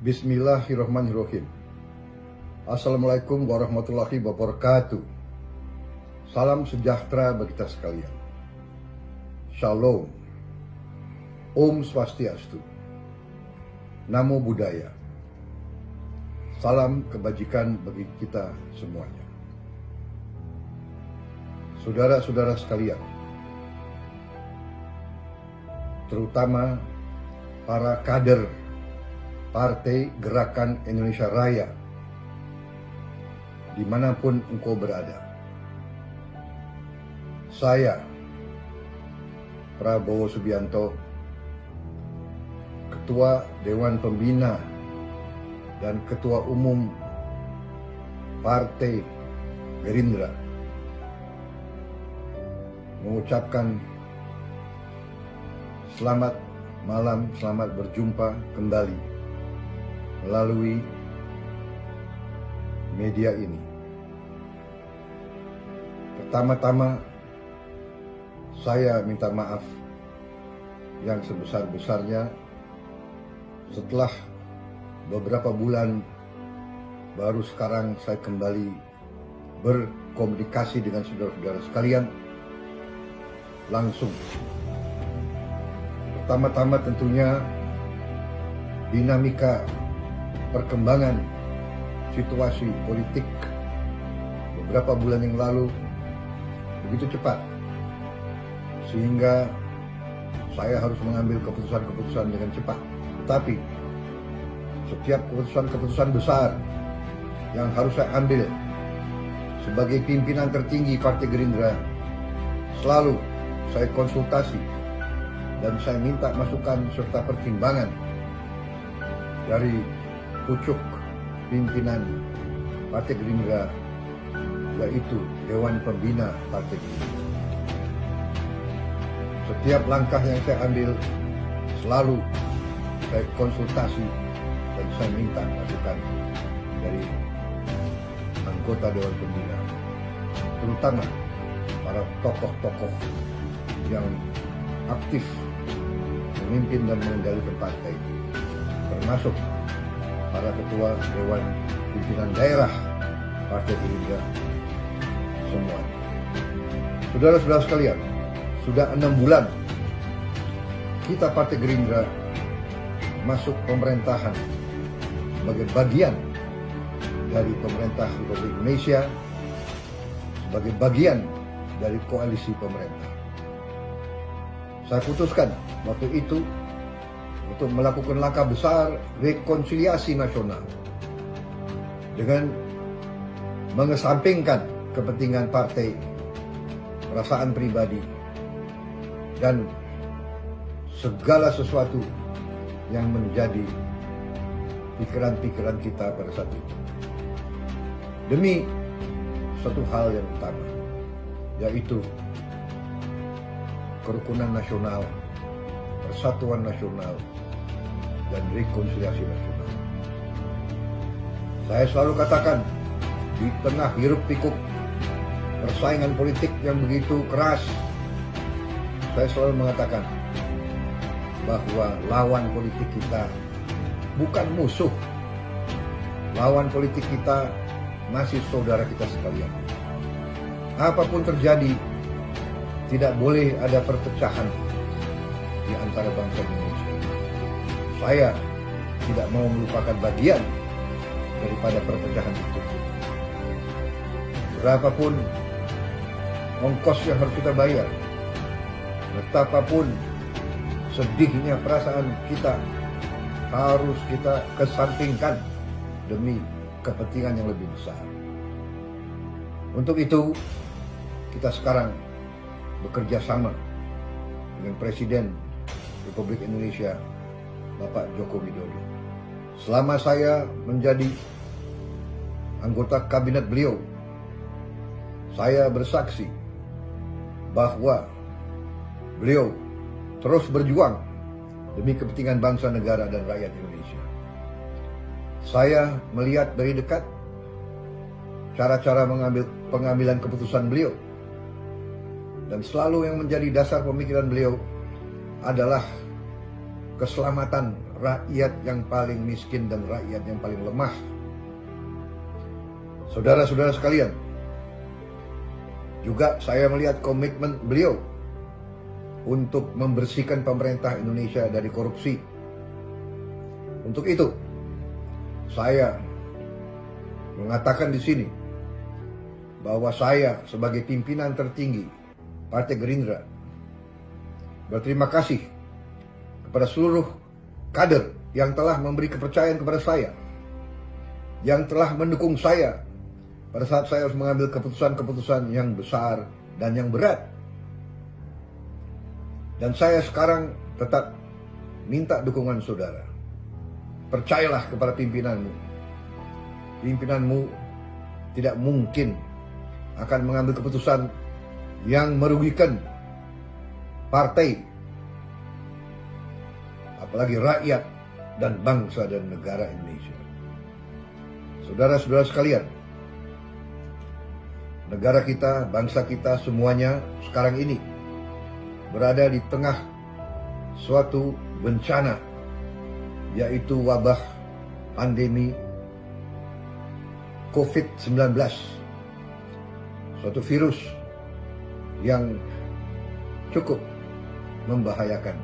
Bismillahirrahmanirrahim. Assalamualaikum warahmatullahi wabarakatuh. Salam sejahtera bagi kita sekalian. Shalom. Om Swastiastu. Namo Buddhaya. Salam kebajikan bagi kita semuanya. Saudara-saudara sekalian, terutama para kader Partai Gerakan Indonesia Raya, dimanapun engkau berada. Saya, Prabowo Subianto, Ketua Dewan Pembina dan Ketua Umum Partai Gerindra, mengucapkan selamat malam, selamat berjumpa kembali melalui media ini. Pertama-tama, saya minta maaf yang sebesar-besarnya setelah beberapa bulan baru sekarang saya kembali berkomunikasi dengan saudara-saudara sekalian langsung. Pertama-tama tentunya dinamika perkembangan situasi politik beberapa bulan yang lalu begitu cepat, sehingga saya harus mengambil keputusan-keputusan dengan cepat. Tetapi setiap keputusan-keputusan besar yang harus saya ambil sebagai pimpinan tertinggi Partai Gerindra, selalu saya konsultasi dan saya minta masukan serta pertimbangan dari pucuk pimpinan Partai Gerindra, yaitu Dewan Pembina Partai Gerindra. Setiap langkah yang saya ambil selalu saya konsultasi dan saya minta masukan dari anggota Dewan Pembina, terutama para tokoh-tokoh yang aktif memimpin dan mengendalikan partai, termasuk para ketua Dewan Pimpinan Daerah Partai Gerindra semuanya. Saudara-saudara sekalian, sudah 6 bulan kita Partai Gerindra masuk pemerintahan sebagai bagian dari pemerintah Republik Indonesia, sebagai bagian dari koalisi pemerintah. Saya putuskan waktu itu untuk melakukan langkah besar rekonsiliasi nasional dengan mengesampingkan kepentingan partai, perasaan pribadi, dan segala sesuatu yang menjadi pikiran-pikiran kita pada saat itu, demi satu hal yang utama, yaitu kerukunan nasional, persatuan nasional, dan rekonsiliasi nasional. Saya selalu katakan, di tengah hiruk pikuk persaingan politik yang begitu keras, saya selalu mengatakan bahwa lawan politik kita bukan musuh. Lawan politik kita masih saudara kita sekalian. Apapun terjadi, tidak boleh ada perpecahan di antara bangsa Indonesia. Saya tidak mau melupakan bagian daripada perpecahan itu. Berapapun ongkos yang harus kita bayar, betapapun sedihnya perasaan kita, harus kita kesampingkan demi kepentingan yang lebih besar. Untuk itu, kita sekarang bekerja sama dengan Presiden Republik Indonesia, Bapak Joko Widodo. Selama saya menjadi anggota kabinet beliau, saya bersaksi bahwa beliau terus berjuang demi kepentingan bangsa, negara, dan rakyat Indonesia. Saya melihat dari dekat cara-cara pengambilan keputusan beliau, dan selalu yang menjadi dasar pemikiran beliau adalah keselamatan rakyat yang paling miskin dan rakyat yang paling lemah. Saudara-saudara sekalian, juga saya melihat komitmen beliau untuk membersihkan pemerintah Indonesia dari korupsi. Untuk itu, saya mengatakan di sini bahwa saya sebagai pimpinan tertinggi Partai Gerindra berterima kasih kepada seluruh kader yang telah memberi kepercayaan kepada saya, yang telah mendukung saya pada saat saya harus mengambil keputusan-keputusan yang besar dan yang berat. Dan saya sekarang tetap minta dukungan saudara. Percayalah kepada pimpinanmu. Pimpinanmu tidak mungkin akan mengambil keputusan yang merugikan partai, apalagi rakyat dan bangsa dan negara Indonesia. Saudara-saudara sekalian, negara kita, bangsa kita semuanya sekarang ini berada di tengah suatu bencana, yaitu wabah pandemi COVID-19, suatu virus yang cukup membahayakan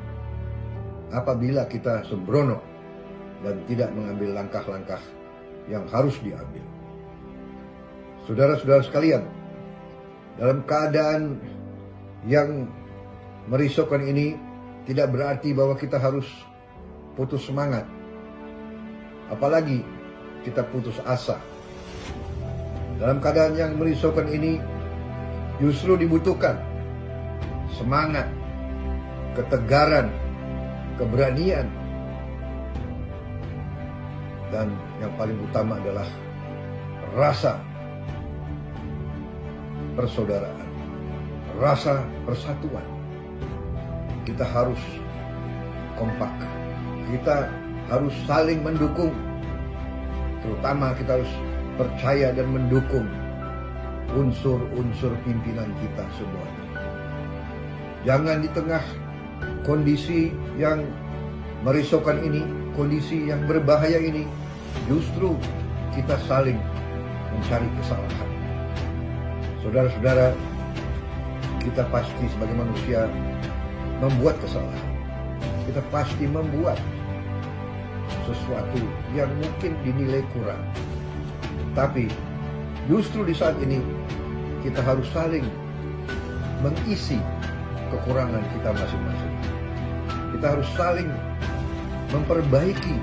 apabila kita sembrono dan tidak mengambil langkah-langkah yang harus diambil. Saudara-saudara sekalian, dalam keadaan yang merisaukan ini tidak berarti bahwa kita harus putus semangat, apalagi kita putus asa. Dalam keadaan yang merisaukan ini justru dibutuhkan semangat, ketegaran, keberanian, dan yang paling utama adalah rasa persaudaraan, rasa persatuan. Kita harus kompak, kita harus saling mendukung, terutama kita harus percaya dan mendukung unsur-unsur pimpinan kita semuanya. Jangan di tengah kondisi yang merisaukan ini, kondisi yang berbahaya ini, justru kita saling mencari kesalahan. Saudara-saudara, kita pasti sebagai manusia membuat kesalahan. Kita pasti membuat sesuatu yang mungkin dinilai kurang. Tapi justru di saat ini kita harus saling mengisi kekurangan kita masing-masing. Kita harus saling memperbaiki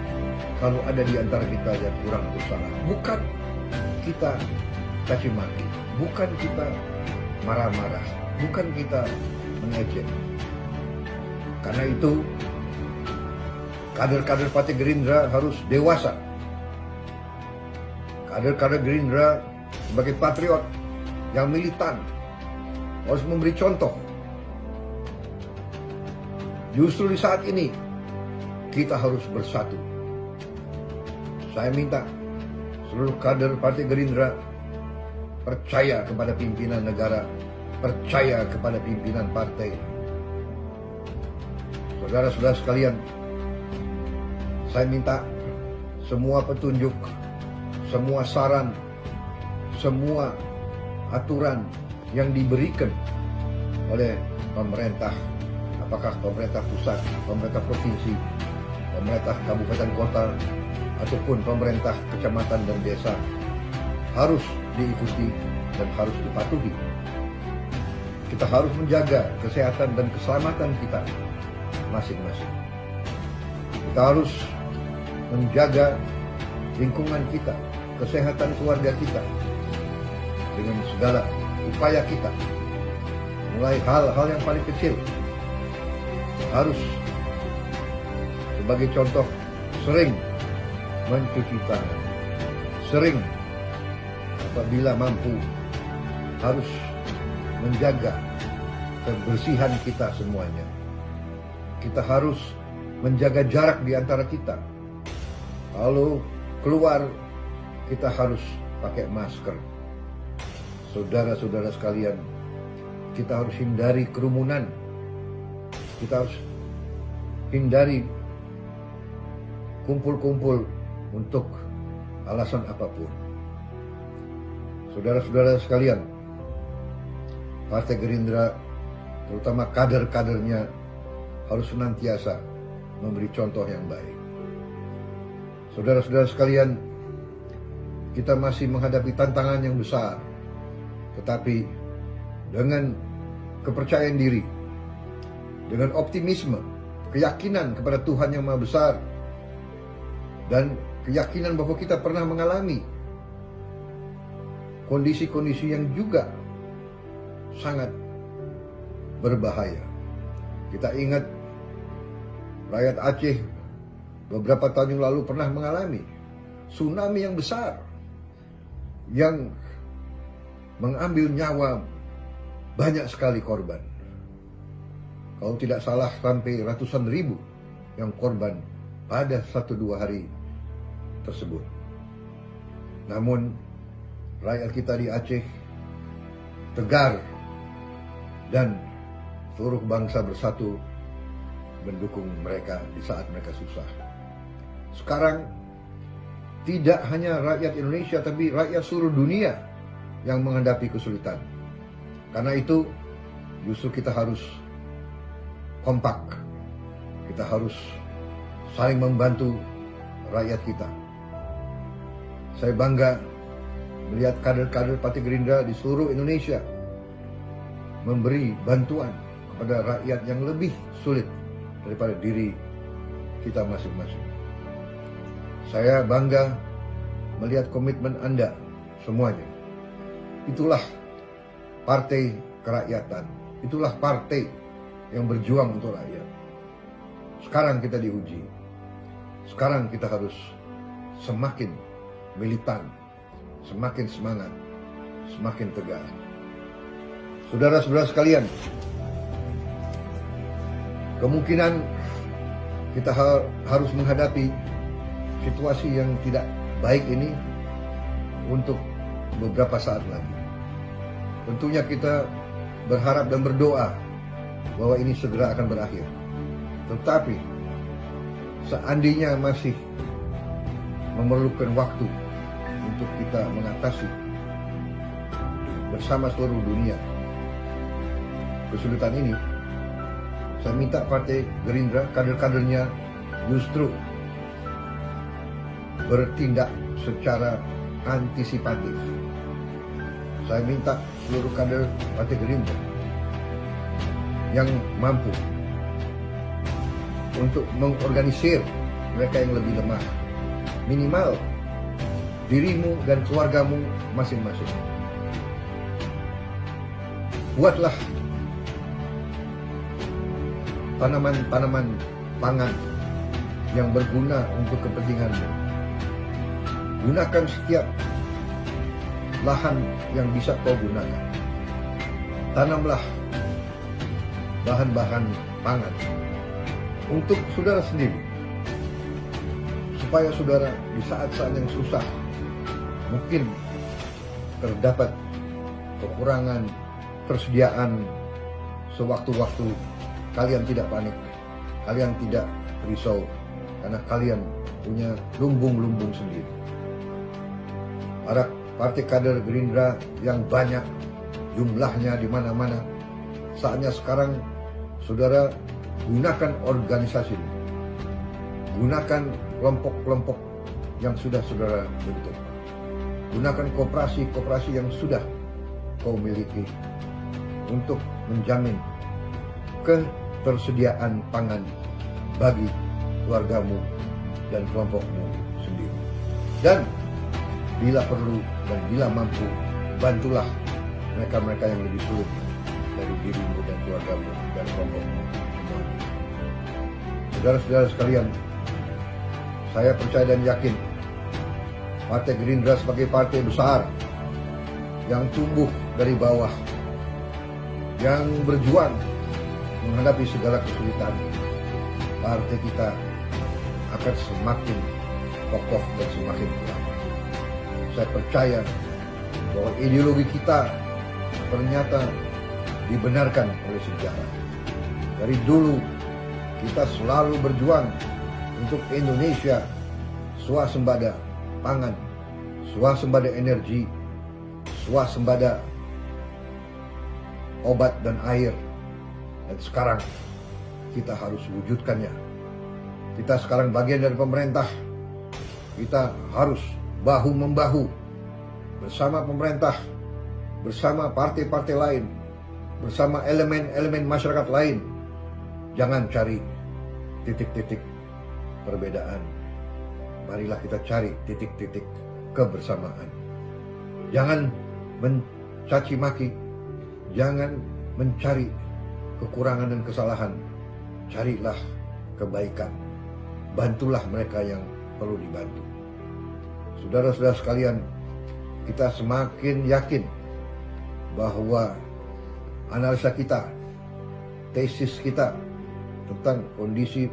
kalau ada di antara kita yang kurang bersalah. Bukan kita caci maki, bukan kita marah-marah, bukan kita mengejek. Karena itu kader-kader Partai Gerindra harus dewasa. Kader-kader Gerindra sebagai patriot yang militan harus memberi contoh. Justru di saat ini kita harus bersatu. Saya minta seluruh kader Partai Gerindra percaya kepada pimpinan negara, percaya kepada pimpinan partai. Saudara-saudara sekalian, saya minta semua petunjuk, semua saran, semua aturan yang diberikan oleh pemerintah, apakah pemerintah pusat, pemerintah provinsi, pemerintah kabupaten kota, ataupun pemerintah kecamatan dan desa, harus diikuti dan harus dipatuhi. Kita harus menjaga kesehatan dan keselamatan kita masing-masing. Kita harus menjaga lingkungan kita, kesehatan keluarga kita dengan segala upaya kita, mulai hal-hal yang paling kecil. Harus sebagai contoh sering mencuci tangan, sering apabila mampu harus menjaga kebersihan kita semuanya. Kita harus menjaga jarak di antara kita. Kalau keluar, kita harus pakai masker. Saudara-saudara sekalian, kita harus hindari kerumunan. Kita harus hindari kumpul-kumpul untuk alasan apapun. Saudara-saudara sekalian, Partai Gerindra, terutama kader-kadernya, harus senantiasa memberi contoh yang baik. Saudara-saudara sekalian, kita masih menghadapi tantangan yang besar, tetapi dengan kepercayaan diri, dengan optimisme, keyakinan kepada Tuhan yang Maha Besar, dan keyakinan bahwa kita pernah mengalami kondisi-kondisi yang juga sangat berbahaya. Kita ingat rakyat Aceh beberapa tahun yang lalu pernah mengalami tsunami yang besar yang mengambil nyawa banyak sekali korban. Kalau tidak salah sampai ratusan ribu yang korban pada 1-2 hari tersebut. Namun rakyat kita di Aceh tegar dan seluruh bangsa bersatu mendukung mereka di saat mereka susah. Sekarang tidak hanya rakyat Indonesia tapi rakyat seluruh dunia yang menghadapi kesulitan. Karena itu justru kita harus kompak. Kita harus saling membantu rakyat kita. Saya bangga melihat kader-kader Partai Gerindra di seluruh Indonesia memberi bantuan kepada rakyat yang lebih sulit daripada diri kita masing-masing. Saya bangga melihat komitmen Anda semuanya. Itulah partai kerakyatan. Itulah partai yang berjuang untuk rakyat. Sekarang kita diuji. Sekarang kita harus semakin militan, semakin semangat, semakin tegar. Saudara-saudara sekalian, kemungkinan kita harus menghadapi situasi yang tidak baik ini untuk beberapa saat lagi. Tentunya kita berharap dan berdoa bahwa ini segera akan berakhir. Tetapi seandainya masih memerlukan waktu untuk kita mengatasi bersama seluruh dunia kesulitan ini, saya minta Partai Gerindra, kader-kadernya justru bertindak secara antisipatif. Saya minta seluruh kader Partai Gerindra yang mampu untuk mengorganisir mereka yang lebih lemah. Minimal dirimu dan keluargamu masing-masing. Buatlah tanaman-tanaman pangan yang berguna untuk kepentinganmu. Gunakan setiap lahan yang bisa kau gunakan. Tanamlah bahan-bahan pangan untuk saudara sendiri, supaya saudara di saat-saat yang susah, mungkin terdapat kekurangan persediaan sewaktu-waktu, kalian tidak panik, kalian tidak risau, karena kalian punya lumbung-lumbung sendiri. Para partai kader Gerindra yang banyak jumlahnya di mana-mana, saatnya sekarang saudara gunakan organisasi, gunakan kelompok-kelompok yang sudah saudara bentuk, gunakan koperasi-koperasi yang sudah kau miliki untuk menjamin ketersediaan pangan bagi keluargamu dan kelompokmu sendiri. Dan bila perlu dan bila mampu, bantulah mereka-mereka yang lebih sulit dari dirimu dan keluargamu dan kelompokmu semuanya. Saudara-saudara sekalian, saya percaya dan yakin Partai Gerindra sebagai partai besar yang tumbuh dari bawah, yang berjuang menghadapi segala kesulitan, partai kita akan semakin kokoh dan semakin kuat. Saya percaya bahwa ideologi kita ternyata dibenarkan oleh sejarah. Dari dulu kita selalu berjuang untuk Indonesia swasembada pangan, swasembada energi, swasembada obat dan air. Dan sekarang kita harus wujudkannya. Kita sekarang bagian dari pemerintah. Kita harus bahu-membahu bersama pemerintah, bersama partai-partai lain, bersama elemen-elemen masyarakat lain. Jangan cari titik-titik perbedaan. Marilah kita cari titik-titik kebersamaan. Jangan mencaci maki, jangan mencari kekurangan dan kesalahan. Carilah kebaikan. Bantulah mereka yang perlu dibantu. Saudara-saudara sekalian, kita semakin yakin bahwa analisa kita, tesis kita tentang kondisi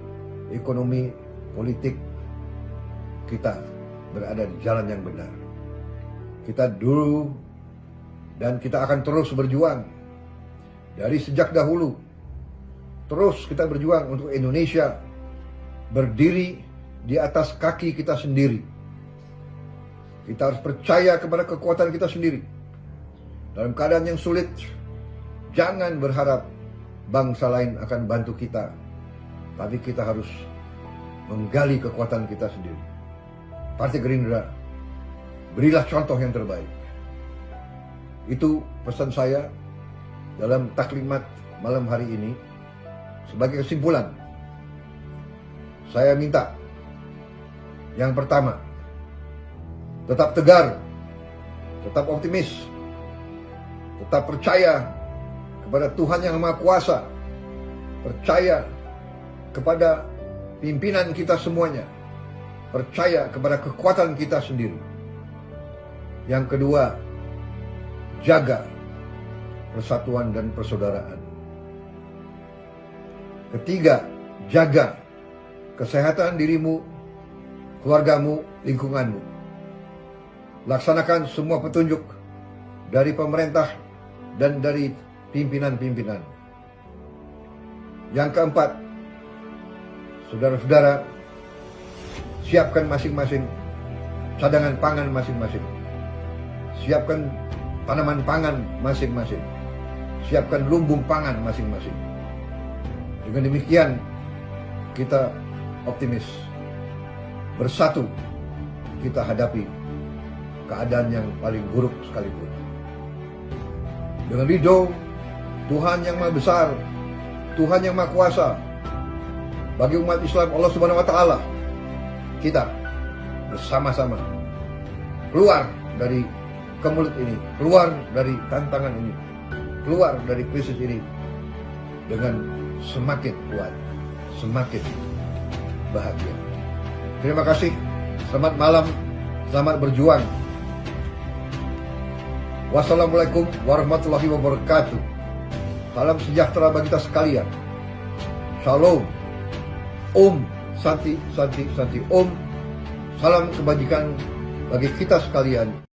ekonomi, politik kita berada di jalan yang benar. Kita dulu dan kita akan terus berjuang dari sejak dahulu. Terus kita berjuang untuk Indonesia berdiri di atas kaki kita sendiri. Kita harus percaya kepada kekuatan kita sendiri. Dalam keadaan yang sulit, jangan berharap bangsa lain akan bantu kita. Tapi kita harus menggali kekuatan kita sendiri. Partai Gerindra, berilah contoh yang terbaik. Itu pesan saya dalam taklimat malam hari ini. Sebagai kesimpulan, saya minta yang pertama, tetap tegar, tetap optimis, tetap percaya kepada Tuhan yang Maha Kuasa, percaya kepada pimpinan kita semuanya, percaya kepada kekuatan kita sendiri. Yang kedua, jaga persatuan dan persaudaraan. Ketiga, jaga kesehatan dirimu, keluargamu, lingkunganmu. Laksanakan semua petunjuk dari pemerintah dan dari pimpinan-pimpinan. Yang keempat, saudara-saudara, siapkan masing-masing cadangan pangan masing-masing. Siapkan tanaman pangan masing-masing. Siapkan lumbung pangan masing-masing. Dengan demikian, kita optimis. Bersatu, kita hadapi keadaan yang paling buruk sekalipun. Dengan ridho Tuhan yang Maha Besar, Tuhan yang Maha Kuasa, bagi umat Islam Allah Subhanahu wa Ta'ala, kita bersama-sama keluar dari kemelut ini, keluar dari tantangan ini, keluar dari krisis ini dengan semakin kuat, semakin bahagia. Terima kasih, selamat malam, selamat berjuang. Wassalamualaikum warahmatullahi wabarakatuh. Salam sejahtera bagi kita sekalian. Shalom. Om Santi Santi Santi Om. Salam kebajikan bagi kita sekalian.